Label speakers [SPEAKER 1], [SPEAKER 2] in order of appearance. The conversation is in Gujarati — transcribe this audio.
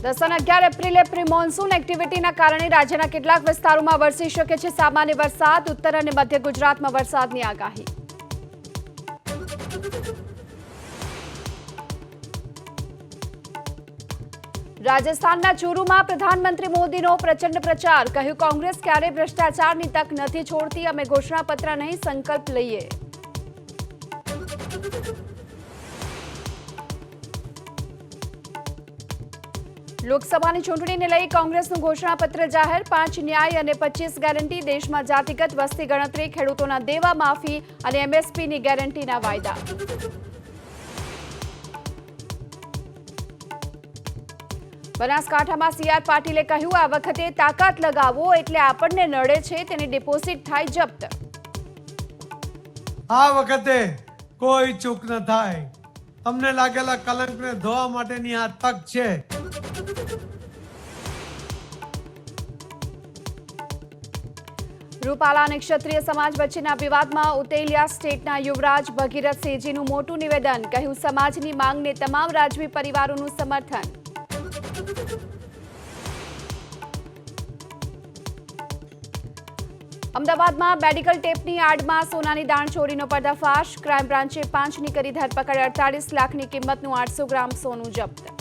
[SPEAKER 1] 10 અને 11 એપ્રિલે પ્રી મોન્સૂન એક્ટિવિટીના કારણે રાજ્યના કેટલાક વિસ્તારોમાં વરસી શકે છે સામાન્ય વરસાદ. ઉત્તર અને મધ્ય ગુજરાતમાં વરસાદની આગાહી. રાજસ્થાનના ચૂરૂમાં પ્રધાનમંત્રી મોદીનો પ્રચંડ પ્રચાર. કહ્યું, કોંગ્રેસ ક્યારેય ભ્રષ્ટાચારની તક નથી છોડતી. અમે ઘોષણાપત્ર નહીં, સંકલ્પ લઈએ. લોકસભાની ચૂંટણીને લઈ કોંગ્રેસનું ઘોષણાપત્ર જાહેર. 5 ન્યાય અને 25 ગેરંટી. દેશમાં જાતિગત વસ્તી ગણતરી, ખેડૂતોના દેવા માફી અને એમએસપીની ગેરંટીના વાયદા. બનાસકાંઠામાં સીઆર પાટીલે કહ્યું, આ વખતે તાકાત લગાવો એટલે આપણને નડે છે તેની ડિપોઝિટ થાય જપ્ત.
[SPEAKER 2] આ વખતે કોઈ ચૂક ન થાય. તમને લાગેલા કલંકને ધોવા માટેની આ તક છે.
[SPEAKER 1] રૂપાલા અને ક્ષત્રિય સમાજ વચ્ચેના વિવાદમાં ઉતેલિયા સ્ટેટના યુવરાજ ભગીરથસિંહજીનું મોટું નિવેદન. કહ્યું, સમાજની માંગને તમામ રાજવી પરિવારોનું સમર્થન. અમદાવાદમાં મેડિકલ ટેપની આડમાં સોનાની દાણચોરીનો પર્દાફાશ. ક્રાઇમ બ્રાન્ચે 5ની કરી ધરપકડ. 48 લાખની કિંમતનું 800 ગ્રામ સોનું જપ્ત.